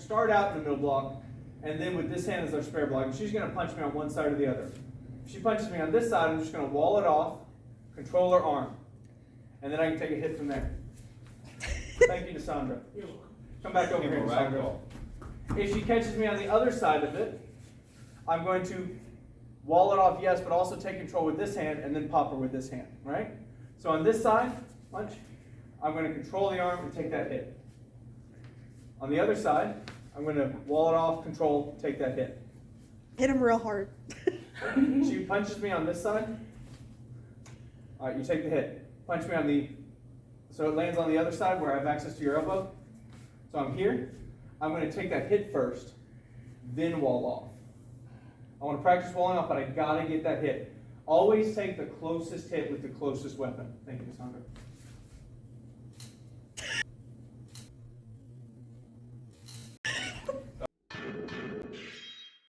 start out in the middle block, and then with this hand as our spare block, and she's going to punch me on one side or the other. If she punches me on this side, I'm just going to wall it off, control her arm, and then I can take a hit from there. Thank you, Nassandra. Come back over here, Nassandra. If she catches me on the other side of it, I'm going to wall it off, yes, but also take control with this hand and then pop her with this hand, right? So on this side, punch, I'm going to control the arm and take that hit. On the other side, I'm going to wall it off, control, take that hit. Hit him real hard. She punches me on this side. All right, you take the hit. Punch me on the, so it lands on the other side where I have access to your elbow. So I'm here. I'm going to take that hit first, then wall off. I want to practice walling off, but I got to get that hit. Always take the closest hit with the closest weapon. Thank you, Nassandra.